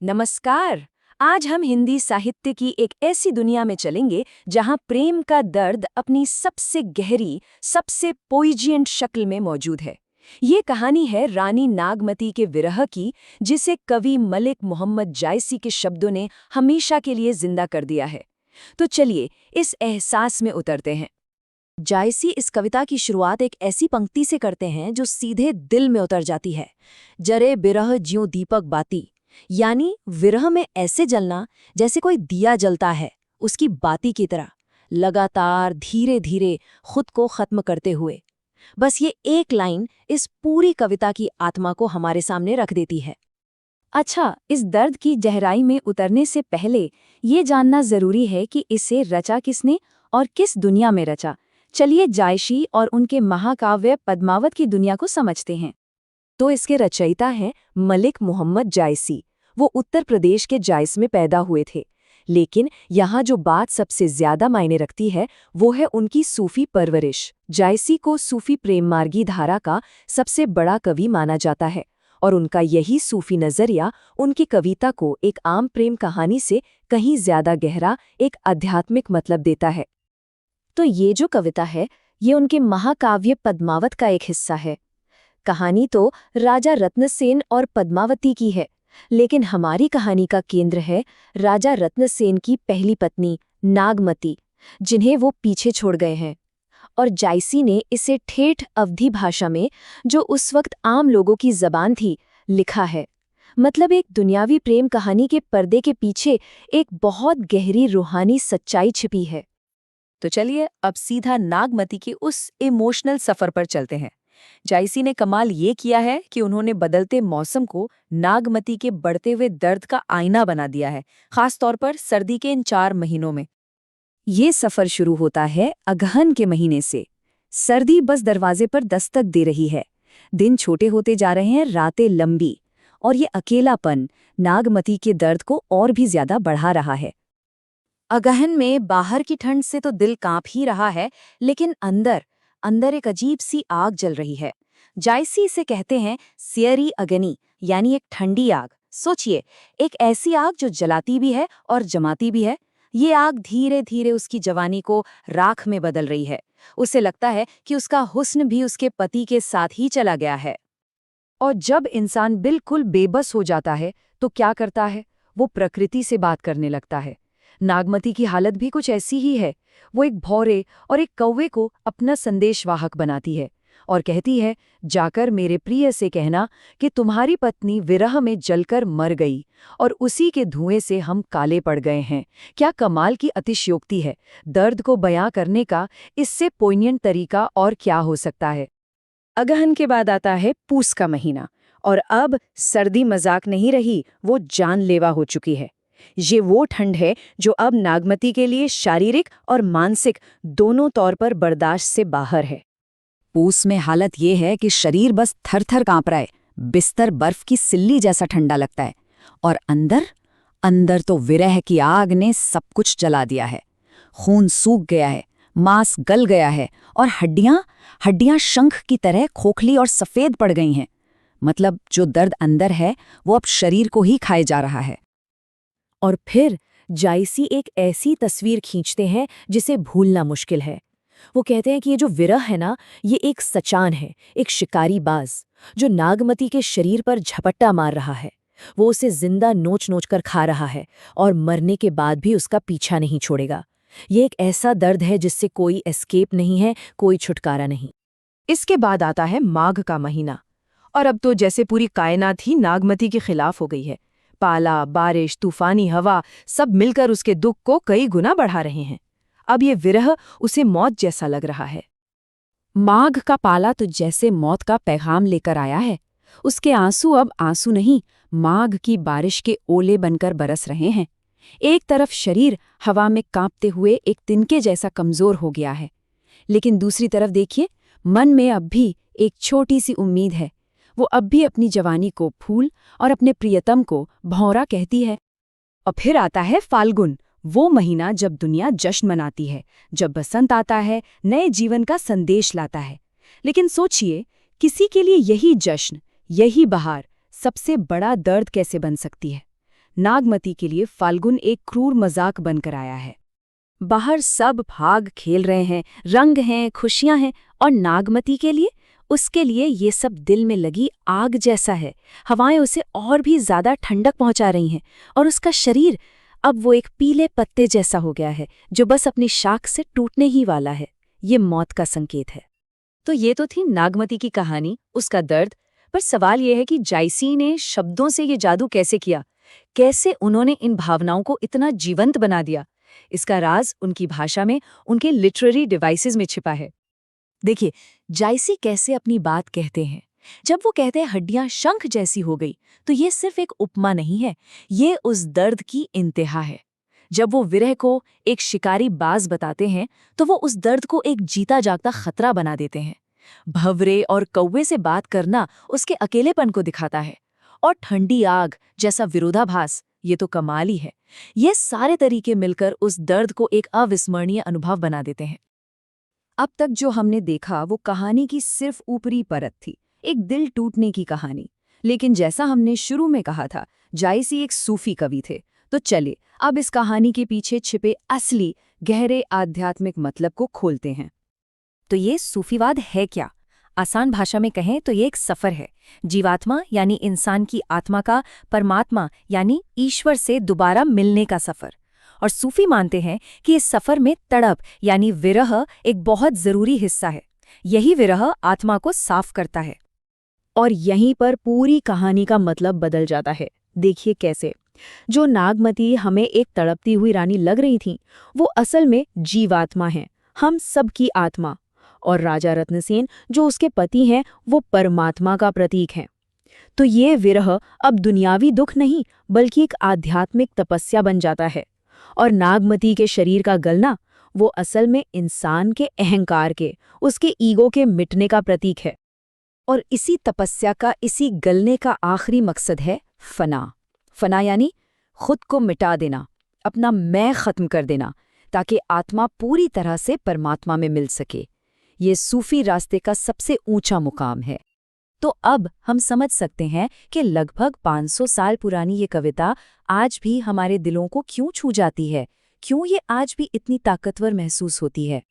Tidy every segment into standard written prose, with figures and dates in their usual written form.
नमस्कार। आज हम हिंदी साहित्य की एक ऐसी दुनिया में चलेंगे जहां प्रेम का दर्द अपनी सबसे गहरी, सबसे पोइजिएंट शक्ल में मौजूद है। ये कहानी है रानी नागमती के विरह की, जिसे कवि मलिक मोहम्मद जायसी के शब्दों ने हमेशा के लिए जिंदा कर दिया है। तो चलिए इस एहसास में उतरते हैं। जायसी इस कविता की शुरुआत एक ऐसी पंक्ति से करते हैं जो सीधे दिल में उतर जाती है। जरे बिरह ज्यों दीपक बाती, यानी विरह में ऐसे जलना जैसे कोई दिया जलता है, उसकी बाती की तरह, लगातार धीरे धीरे खुद को खत्म करते हुए। बस ये एक लाइन इस पूरी कविता की आत्मा को हमारे सामने रख देती है। अच्छा, इस दर्द की गहराई में उतरने से पहले ये जानना जरूरी है कि इसे रचा किसने और किस दुनिया में रचा। चलिए जायसी और उनके महाकाव्य पद्मावत की दुनिया को समझते हैं। तो इसके रचयिता हैं मलिक मोहम्मद जायसी। वो उत्तर प्रदेश के जायस में पैदा हुए थे। लेकिन यहाँ जो बात सबसे ज्यादा मायने रखती है वो है उनकी सूफी परवरिश। जायसी को सूफी प्रेम मार्गी धारा का सबसे बड़ा कवि माना जाता है और उनका यही सूफी नजरिया उनकी कविता को एक आम प्रेम कहानी से कहीं ज्यादा गहरा, एक आध्यात्मिक मतलब देता है। तो ये जो कविता है ये उनके महाकाव्य पद्मावत का एक हिस्सा है। कहानी तो राजा रत्नसेन और पद्मावती की है, लेकिन हमारी कहानी का केंद्र है राजा रत्नसेन की पहली पत्नी नागमती, जिन्हें वो पीछे छोड़ गए हैं। और जायसी ने इसे ठेठ अवधी भाषा में, जो उस वक्त आम लोगों की जबान थी, लिखा है। मतलब एक दुनियावी प्रेम कहानी के पर्दे के पीछे एक बहुत गहरी रूहानी सच्चाई छिपी है। तो चलिए अब सीधा नागमती के उस इमोशनल सफर पर चलते हैं। जायसी ने कमाल ये किया है कि उन्होंने बदलते मौसम को नागमती के बढ़ते हुए दर्द का आईना बना दिया है, खास तौर पर सर्दी के इन 4 महीनों में। ये सफर शुरू होता है अगहन के महीने से। सर्दी बस दरवाजे पर दस्तक दे रही है। दिन छोटे होते जा रहे हैं, रातें लंबी, और ये अकेलापन नागमती के दर्द को और भी ज्यादा बढ़ा रहा है। अगहन में बाहर की ठंड से तो दिल कांप ही रहा है, लेकिन अंदर एक अजीब सी आग जल रही है। जायसी इसे कहते हैं सियरी अग्नि, यानी एक ठंडी आग। सोचिए, एक ऐसी आग जो जलाती भी है और जमाती भी है। ये आग धीरे धीरे उसकी जवानी को राख में बदल रही है। उसे लगता है कि उसका हुस्न भी उसके पति के साथ ही चला गया है। और जब इंसान बिल्कुल बेबस हो जाता है तो क्या करता है? वो प्रकृति से बात करने लगता है। नागमती की हालत भी कुछ ऐसी ही है। वो एक भौरे और एक कौवे को अपना संदेशवाहक बनाती है और कहती है, जाकर मेरे प्रिय से कहना कि तुम्हारी पत्नी विरह में जलकर मर गई और उसी के धुएं से हम काले पड़ गए हैं। क्या कमाल की अतिशयोक्ति है! दर्द को बयां करने का इससे पोइनिएंट तरीका और क्या हो सकता है। अगहन के बाद आता है पूस का महीना, और अब सर्दी मजाक नहीं रही, वो जानलेवा हो चुकी है। ये वो ठंड है जो अब नागमती के लिए शारीरिक और मानसिक दोनों तौर पर बर्दाश्त से बाहर है। पूस में हालत ये है कि शरीर बस थर-थर कांप रहा है, बिस्तर बर्फ की सिल्ली जैसा ठंडा लगता है, और अंदर तो विरह की आग ने सब कुछ जला दिया है। खून सूख गया है, मांस गल गया है, और हड्डियां शंख की तरह खोखली और सफेद पड़ गई हैं। मतलब जो दर्द अंदर है वो अब शरीर को ही खाए जा रहा है। और फिर जायसी एक ऐसी तस्वीर खींचते हैं जिसे भूलना मुश्किल है। वो कहते हैं कि ये जो विरह है ना, ये एक सचान है, एक शिकारी बाज जो नागमती के शरीर पर झपट्टा मार रहा है। वो उसे जिंदा नोच नोच कर खा रहा है और मरने के बाद भी उसका पीछा नहीं छोड़ेगा। ये एक ऐसा दर्द है जिससे कोई एस्केप नहीं है, कोई छुटकारा नहीं। इसके बाद आता है माघ का महीना, और अब तो जैसे पूरी कायनात ही नागमती के खिलाफ हो गई है। पाला, बारिश, तूफानी हवा सब मिलकर उसके दुख को कई गुना बढ़ा रहे हैं। अब ये विरह उसे मौत जैसा लग रहा है। माघ का पाला तो जैसे मौत का पैगाम लेकर आया है। उसके आंसू अब आंसू नहीं, माघ की बारिश के ओले बनकर बरस रहे हैं। एक तरफ शरीर हवा में कांपते हुए एक तिनके जैसा कमजोर हो गया है, लेकिन दूसरी तरफ देखिए, मन में अब भी एक छोटी सी उम्मीद है। वो अब भी अपनी जवानी को फूल और अपने प्रियतम को भौरा कहती है। और फिर आता है फाल्गुन, वो महीना जब दुनिया जश्न मनाती है, जब बसंत आता है, नए जीवन का संदेश लाता है। लेकिन सोचिए, किसी के लिए यही जश्न, यही बहार सबसे बड़ा दर्द कैसे बन सकती है। नागमती के लिए फाल्गुन एक क्रूर मजाक बनकर आया है। बाहर सब भाग खेल रहे हैं, रंग हैं, खुशियां हैं, और नागमती के लिए, उसके लिए ये सब दिल में लगी आग जैसा है। हवाएं उसे और भी ज्यादा ठंडक पहुंचा रही हैं, और उसका शरीर अब वो एक पीले पत्ते जैसा हो गया है जो बस अपनी शाख से टूटने ही वाला है। ये मौत का संकेत है। तो ये तो थी नागमती की कहानी, उसका दर्द। पर सवाल ये है कि जायसी ने शब्दों से ये जादू कैसे किया? कैसे उन्होंने इन भावनाओं को इतना जीवंत बना दिया? इसका राज उनकी भाषा में, उनके लिटरेरी डिवाइसेस में छिपा है। देखिए, जायसी कैसे अपनी बात कहते हैं। जब वो कहते हैं हड्डियां शंख जैसी हो गई, तो ये सिर्फ एक उपमा नहीं है, ये उस दर्द की इंतहा है। जब वो विरह को एक शिकारी बाज बताते हैं, तो वो उस दर्द को एक जीता जागता खतरा बना देते हैं। भंवरे और कौवे से बात करना उसके अकेलेपन को दिखाता है, और ठंडी आग जैसा विरोधाभास, ये तो कमाल ही है। ये सारे तरीके मिलकर उस दर्द को एक अविस्मरणीय अनुभव बना देते हैं। अब तक जो हमने देखा वो कहानी की सिर्फ ऊपरी परत थी, एक दिल टूटने की कहानी। लेकिन जैसा हमने शुरू में कहा था, जायसी एक सूफी कवि थे। तो चले अब इस कहानी के पीछे छिपे असली गहरे आध्यात्मिक मतलब को खोलते हैं। तो ये सूफीवाद है क्या? आसान भाषा में कहें तो ये एक सफर है। जीवात्मा यानी इंसान की आत्मा का परमात्मा यानी ईश्वर से दोबारा मिलने का सफर। और सूफी मानते हैं कि इस सफर में तड़प यानी विरह एक बहुत जरूरी हिस्सा है। यही विरह आत्मा को साफ करता है। और यहीं पर पूरी कहानी का मतलब बदल जाता है। देखिए कैसे। जो नागमती हमें एक तड़पती हुई रानी लग रही थी, वो असल में जीवात्मा है, हम सबकी आत्मा। और राजा रत्नसेन जो उसके पति हैं, वो परमात्मा का प्रतीक हैं। तो ये विरह अब दुनियावी दुख नहीं, बल्कि एक आध्यात्मिक तपस्या बन जाता है। और नागमती के शरीर का गलना, वो असल में इंसान के अहंकार के, उसके ईगो के मिटने का प्रतीक है। और इसी तपस्या का, इसी गलने का आखिरी मकसद है फना। फना यानी खुद को मिटा देना, अपना मैं खत्म कर देना, ताकि आत्मा पूरी तरह से परमात्मा में मिल सके। ये सूफी रास्ते का सबसे ऊंचा मुकाम है। तो अब हम समझ सकते हैं कि लगभग 500 साल पुरानी ये कविता आज भी हमारे दिलों को क्यों छू जाती है, क्यों ये आज भी इतनी ताकतवर महसूस होती है।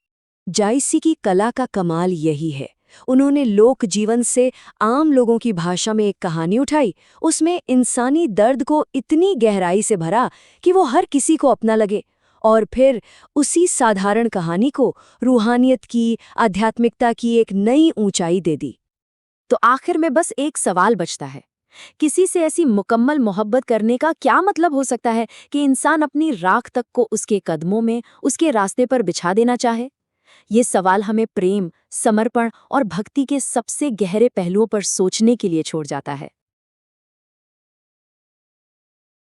जायसी की कला का कमाल यही है। उन्होंने लोक जीवन से आम लोगों की भाषा में एक कहानी उठाई, उसमें इंसानी दर्द को इतनी गहराई से भरा कि वो हर किसी को अपना लगे, और फिर उसी साधारण कहानी को रूहानियत की, आध्यात्मिकता की एक नई ऊंचाई दे दी। तो आखिर में बस एक सवाल बचता है, किसी से ऐसी मुकम्मल मोहब्बत करने का क्या मतलब हो सकता है कि इंसान अपनी राख तक को उसके कदमों में, उसके रास्ते पर बिछा देना चाहे? ये सवाल हमें प्रेम, समर्पण और भक्ति के सबसे गहरे पहलुओं पर सोचने के लिए छोड़ जाता है।